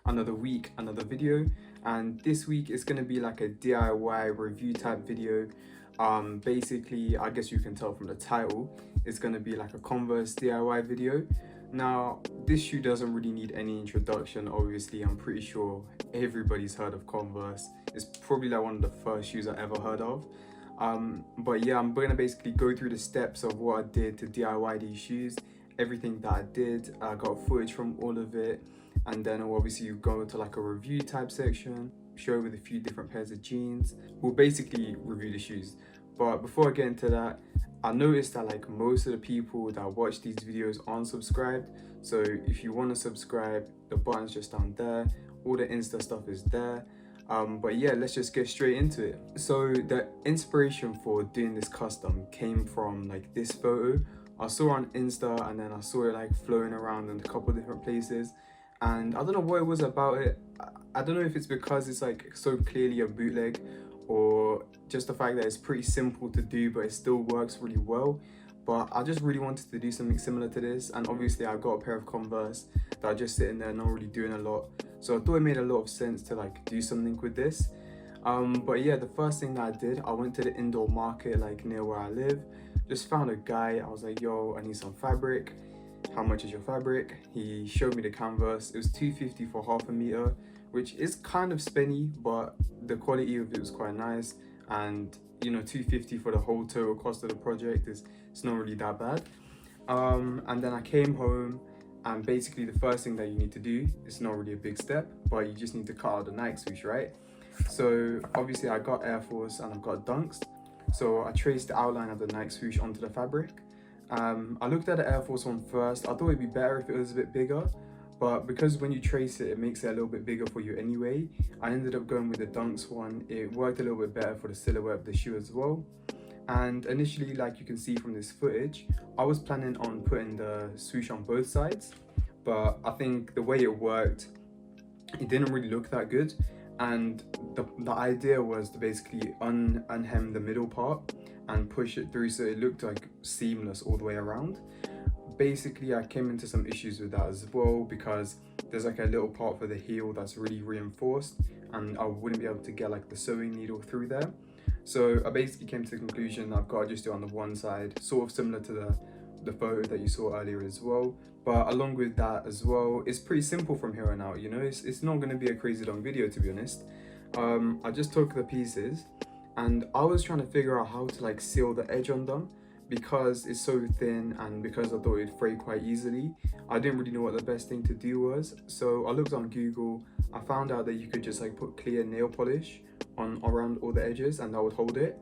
another week, another video. And this week is going to be like a DIY review type video. Basically, I guess you can tell from the title, it's going to be like a Converse DIY video. Now, this shoe doesn't really need any introduction. Obviously, I'm pretty sure everybody's heard of Converse. It's probably like one of the first shoes I ever heard of. But yeah, I'm gonna basically go through the steps of what I did to DIY these shoes, everything that I did. I got footage from all of it, and then obviously you go to like a review type section, show with a few different pairs of jeans. We'll basically review the shoes. But before I get into that, I noticed that like most of the people that watch these videos aren't subscribed. So if you want to subscribe, the button's just down there. All the Insta stuff is there. But yeah, let's just get straight into it. So the inspiration for doing this custom came from like this photo. I saw on Insta and then I saw it like floating around in a couple of different places. And I don't know what it was about it. I don't know if it's because it's like so clearly a bootleg, or just the fact that it's pretty simple to do but it still works really well. But I just really wanted to do something similar to this, and obviously I got a pair of Converse that are just sitting there not really doing a lot, so I thought it made a lot of sense to like do something with this. But yeah, the first thing that I did, I went to the indoor market like near where I live, just found a guy. I was like, yo, I need some fabric. How much is your fabric? He showed me the canvas. It was $2.50 for half a meter, which is kind of spenny, but the quality of it was quite nice. And you know, $2.50 for the whole total cost of the project is, it's not really that bad. And then I came home, and basically the first thing that you need to do, it's not really a big step, but you just need to cut out the Nike swoosh, right? So obviously I got Air Force and I've got Dunks. So I traced the outline of the Nike swoosh onto the fabric. I looked at the Air Force one first. I thought it'd be better if it was a bit bigger, but because when you trace it, it makes it a little bit bigger for you anyway. I ended up going with the Dunks one. It worked a little bit better for the silhouette of the shoe as well. And initially, like you can see from this footage, I was planning on putting the swoosh on both sides, but I think the way it worked, it didn't really look that good. And the idea was to basically unhem the middle part and push it through so it looked like seamless all the way around. Basically, I came into some issues with that as well, because there's like a little part for the heel that's really reinforced, and I wouldn't be able to get like the sewing needle through there. So I basically came to the conclusion I've got to just do it on the one side, sort of similar to the photo that you saw earlier as well. But along with that as well, it's pretty simple from here on out, you know. It's not going to be a crazy long video, to be honest. I just took the pieces and I was trying to figure out how to like seal the edge on them, because it's so thin and because I thought it'd fray quite easily. I didn't really know what the best thing to do was, so I looked on Google. I found out that you could just like put clear nail polish on around all the edges and that would hold it.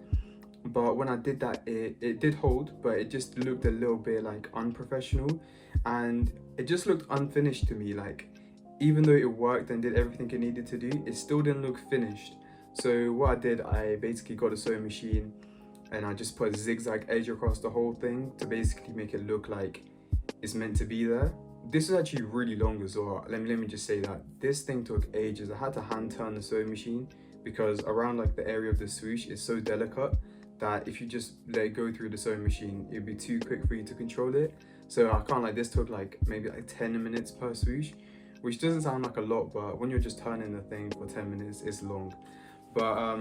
But when I did that, it did hold, but it just looked a little bit like unprofessional, and it just looked unfinished to me. Like, even though it worked and did everything it needed to do, it still didn't look finished. So what I did, I basically got a sewing machine and I just put a zigzag edge across the whole thing to basically make it look like it's meant to be there. This is actually really long as well. Let me just say that this thing took ages. I had to hand turn the sewing machine because around like the area of the swoosh is so delicate that if you just let it go through the sewing machine, it'd be too quick for you to control it. So I can't, like, this took like maybe like 10 minutes per swoosh, which doesn't sound like a lot, but when you're just turning the thing for 10 minutes, it's long. But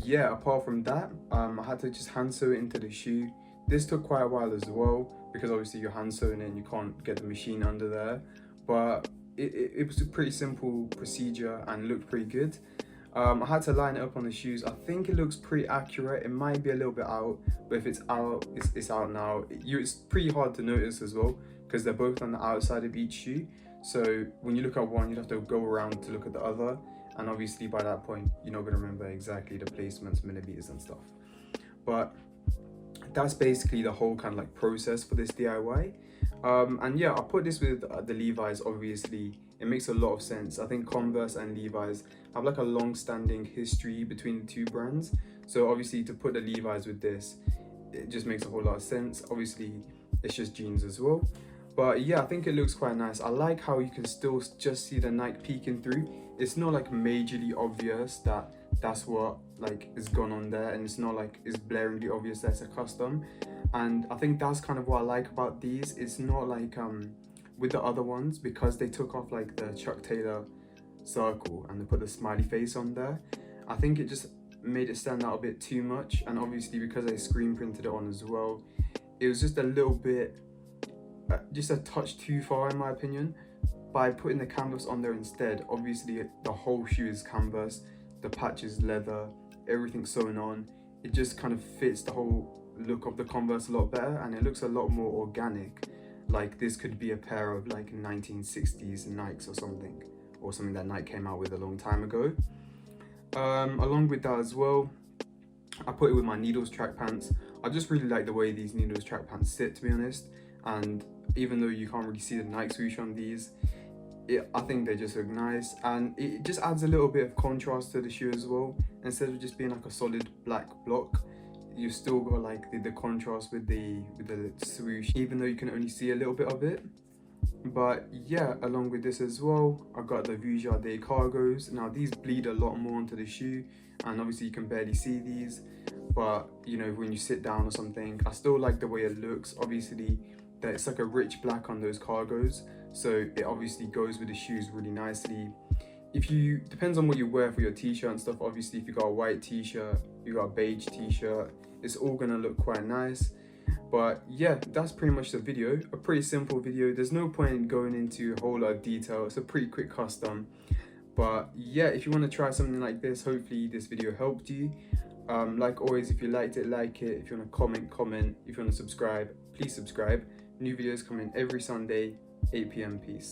yeah, apart from that, I had to just hand sew it into the shoe. This took quite a while as well, because obviously you're hand sewing it and you can't get the machine under there. But it was a pretty simple procedure and looked pretty good. I had to line it up on the shoes. I think it looks pretty accurate. It might be a little bit out, but if it's out, it's out now. It's pretty hard to notice as well, because they're both on the outside of each shoe. So when you look at one, you'd have to go around to look at the other. And obviously by that point, you're not going to remember exactly the placements, millimeters and stuff. But that's basically the whole kind of like process for this DIY. And yeah, I put this with the Levi's. Obviously it makes a lot of sense. I think Converse and Levi's have like a long-standing history between the two brands, so obviously to put the Levi's with this, it just makes a whole lot of sense. Obviously it's just jeans as well, but yeah, I think it looks quite nice. I like how you can still just see the Nike peeking through. It's not like majorly obvious that that's what like is gone on there, and it's not like it's blaringly obvious that it's a custom. And I think that's kind of what I like about these. It's not like with the other ones, because they took off like the Chuck Taylor circle and they put the smiley face on there. I think it just made it stand out a bit too much, and obviously because I screen printed it on as well, it was just a little bit, just a touch too far in my opinion. By putting the canvas on there instead, obviously the whole shoe is canvas, the patch is leather, everything's sewn on. It just kind of fits the whole look of the Converse a lot better, and it looks a lot more organic. Like this could be a pair of like 1960s Nikes or something that Nike came out with a long time ago. Along with that as well, I put it with my Needles track pants. I just really like the way these Needles track pants sit, to be honest. And even though you can't really see the Nike swoosh on these, I think they just look nice, and it just adds a little bit of contrast to the shoe as well. Instead of just being like a solid black block, you still got like the contrast with the swoosh, even though you can only see a little bit of it. But yeah, along with this as well, I got the Vujardé cargos. Now these bleed a lot more onto the shoe, and obviously you can barely see these, but you know, when you sit down or something, I still like the way it looks. Obviously it's like a rich black on those cargos, so it obviously goes with the shoes really nicely. Depends on what you wear for your t-shirt and stuff. Obviously if you got a white t-shirt, you got a beige t-shirt, it's all gonna look quite nice. But yeah, that's pretty much the video. A pretty simple video. There's no point in going into a whole lot of detail. It's a pretty quick custom. But yeah, if you want to try something like this, hopefully this video helped you. Like always, if you liked it, like it. If you want to comment. If you want to subscribe, please subscribe. New videos coming every Sunday, 8 p.m. Peace.